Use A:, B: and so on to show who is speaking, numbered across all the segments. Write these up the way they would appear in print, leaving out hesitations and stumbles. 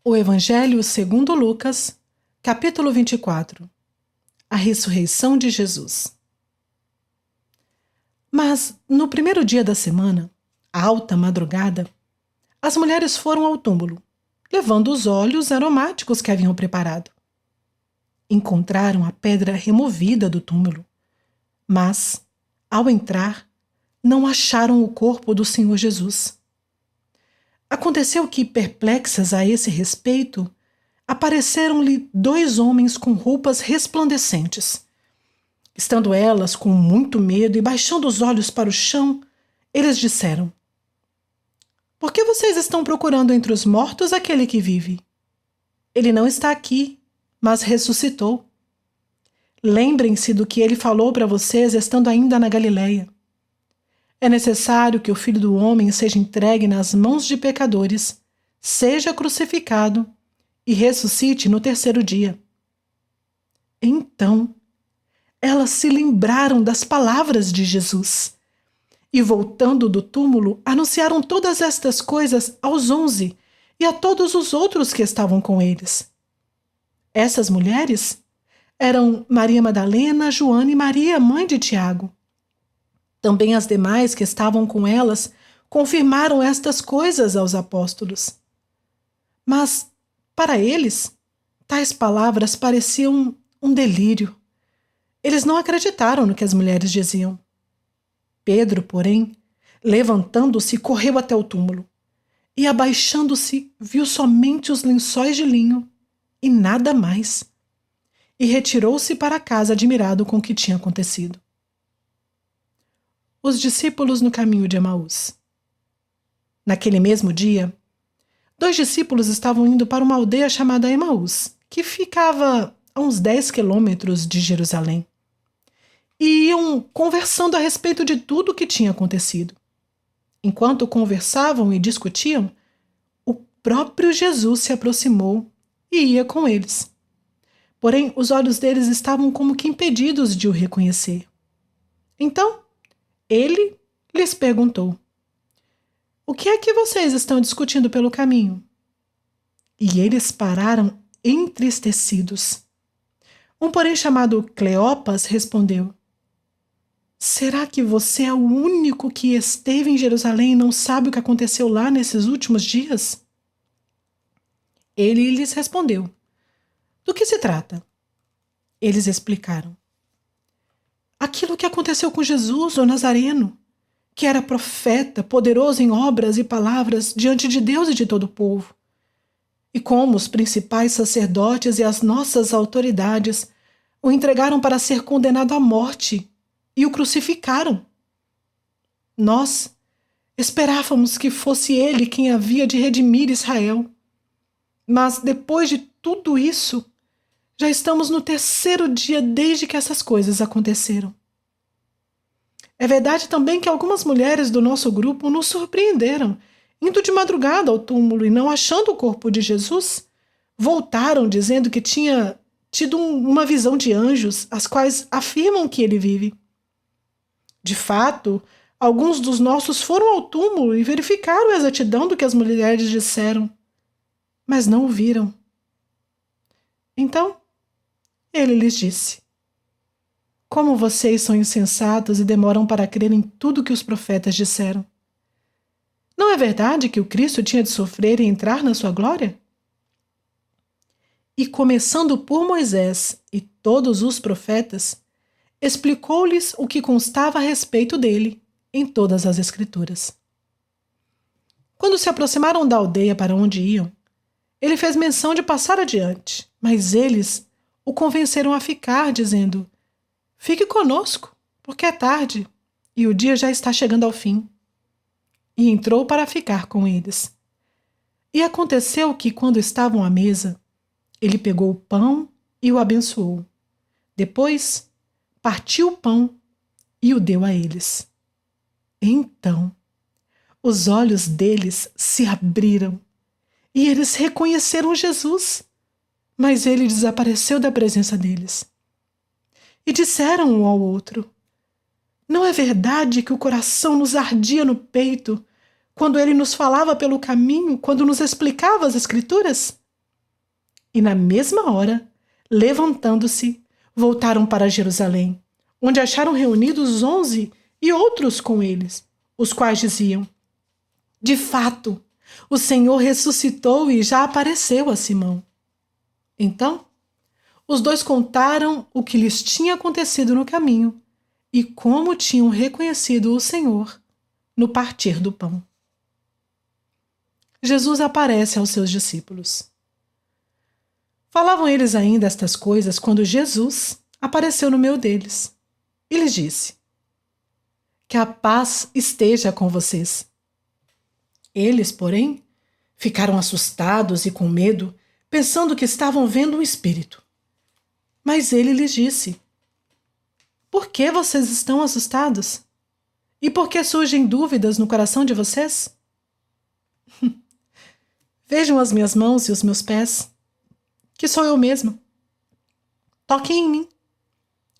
A: O Evangelho segundo Lucas, capítulo 24. A ressurreição de Jesus. Mas, no primeiro dia da semana, alta madrugada, as mulheres foram ao túmulo, levando os óleos aromáticos que haviam preparado. Encontraram a pedra removida do túmulo, mas, ao entrar, não acharam o corpo do Senhor Jesus. Aconteceu que, perplexas a esse respeito, apareceram-lhe 2 homens com roupas resplandecentes. Estando elas com muito medo e baixando os olhos para o chão, eles disseram: "Por que vocês estão procurando entre os mortos aquele que vive? Ele não está aqui, mas ressuscitou. Lembrem-se do que ele falou para vocês estando ainda na Galileia. É necessário que o Filho do Homem seja entregue nas mãos de pecadores, seja crucificado e ressuscite no 3º dia." Então, elas se lembraram das palavras de Jesus e, voltando do túmulo, anunciaram todas estas coisas aos 11 e a todos os outros que estavam com eles. Essas mulheres eram Maria Madalena, Joana e Maria, mãe de Tiago. Também as demais que estavam com elas confirmaram estas coisas aos apóstolos. Mas, para eles, tais palavras pareciam um delírio. Eles não acreditaram no que as mulheres diziam. Pedro, porém, levantando-se, correu até o túmulo e, abaixando-se, viu somente os lençóis de linho e nada mais. E retirou-se para casa admirado com o que tinha acontecido. Os discípulos no caminho de Emaús. Naquele mesmo dia, 2 discípulos estavam indo para uma aldeia chamada Emaús, que ficava a uns 10 quilômetros de Jerusalém, e iam conversando a respeito de tudo o que tinha acontecido. Enquanto conversavam e discutiam, o próprio Jesus se aproximou e ia com eles. Porém, os olhos deles estavam como que impedidos de o reconhecer. Então, ele lhes perguntou: "O que é que vocês estão discutindo pelo caminho?" E eles pararam entristecidos. Um, porém, chamado Cleopas, respondeu: "Será que você é o único que esteve em Jerusalém e não sabe o que aconteceu lá nesses últimos dias?" Ele lhes respondeu: "Do que se trata?" Eles explicaram: "Aquilo que aconteceu com Jesus, o Nazareno, que era profeta, poderoso em obras e palavras diante de Deus e de todo o povo. E como os principais sacerdotes e as nossas autoridades o entregaram para ser condenado à morte e o crucificaram. Nós esperávamos que fosse ele quem havia de redimir Israel. Mas depois de tudo isso, já estamos no 3º dia desde que essas coisas aconteceram. É verdade também que algumas mulheres do nosso grupo nos surpreenderam, indo de madrugada ao túmulo e não achando o corpo de Jesus, voltaram dizendo que tinha tido uma visão de anjos, as quais afirmam que ele vive. De fato, alguns dos nossos foram ao túmulo e verificaram a exatidão do que as mulheres disseram, mas não o viram." Então, ele lhes disse: "Como vocês são insensatos e demoram para crer em tudo que os profetas disseram. Não é verdade que o Cristo tinha de sofrer e entrar na sua glória? E começando por Moisés e todos os profetas, explicou-lhes o que constava a respeito dele em todas as Escrituras." Quando se aproximaram da aldeia para onde iam, ele fez menção de passar adiante, mas eles o convenceram a ficar, dizendo: "Fique conosco, porque é tarde e o dia já está chegando ao fim." E entrou para ficar com eles. E aconteceu que, quando estavam à mesa, ele pegou o pão e o abençoou. Depois, partiu o pão e o deu a eles. Então, os olhos deles se abriram e eles reconheceram Jesus, mas ele desapareceu da presença deles. E disseram um ao outro: "Não é verdade que o coração nos ardia no peito quando ele nos falava pelo caminho, quando nos explicava as Escrituras?" E na mesma hora, levantando-se, voltaram para Jerusalém, onde acharam reunidos os 11 e outros com eles, os quais diziam: de fato, o Senhor ressuscitou e já apareceu a Simão. Então, os dois contaram o que lhes tinha acontecido no caminho e como tinham reconhecido o Senhor no partir do pão. Jesus aparece aos seus discípulos. Falavam eles ainda estas coisas quando Jesus apareceu no meio deles e lhes disse: que a paz esteja com vocês. Eles, porém, ficaram assustados e com medo, pensando que estavam vendo um espírito. Mas ele lhes disse: por que vocês estão assustados? E por que surgem dúvidas no coração de vocês? Vejam as minhas mãos e os meus pés, que sou eu mesma. Toquem em mim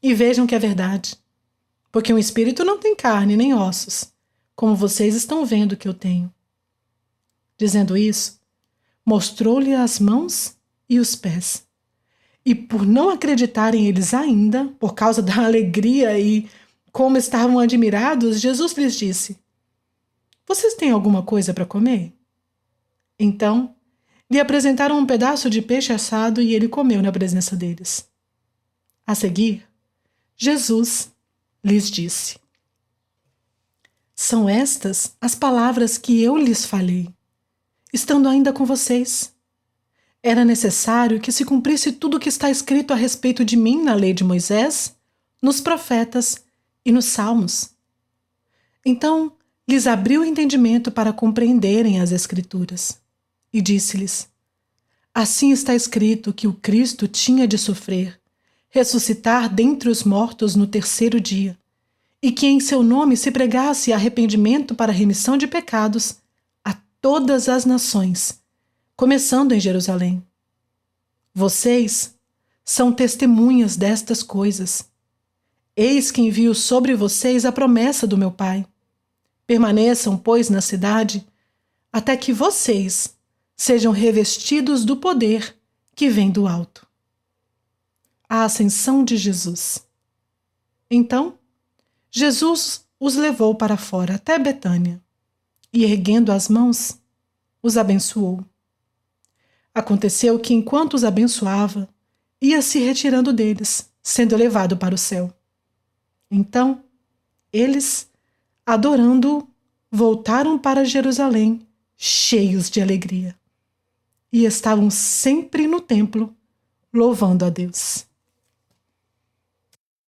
A: e vejam que é verdade, porque um espírito não tem carne nem ossos, como vocês estão vendo que eu tenho. Dizendo isso, mostrou-lhe as mãos e os pés. E por não acreditarem eles ainda, por causa da alegria e como estavam admirados, Jesus lhes disse: vocês têm alguma coisa para comer? Então, lhe apresentaram um pedaço de peixe assado e ele comeu na presença deles. A seguir, Jesus lhes disse: são estas as palavras que eu lhes falei, estando ainda com vocês. Era necessário que se cumprisse tudo o que está escrito a respeito de mim na lei de Moisés, nos profetas e nos salmos. Então lhes abriu o entendimento para compreenderem as Escrituras. E disse-lhes: assim está escrito que o Cristo tinha de sofrer, ressuscitar dentre os mortos no terceiro dia, e que em seu nome se pregasse arrependimento para remissão de pecados a todas as nações, começando em Jerusalém. Vocês são testemunhas destas coisas. Eis que envio sobre vocês a promessa do meu Pai. Permaneçam, pois, na cidade, até que vocês sejam revestidos do poder que vem do alto. A ascensão de Jesus. Então, Jesus os levou para fora até Betânia e, erguendo as mãos, os abençoou. Aconteceu que, enquanto os abençoava, ia se retirando deles, sendo levado para o céu. Então, eles, adorando-o, voltaram para Jerusalém, cheios de alegria. E estavam sempre no templo, louvando a Deus.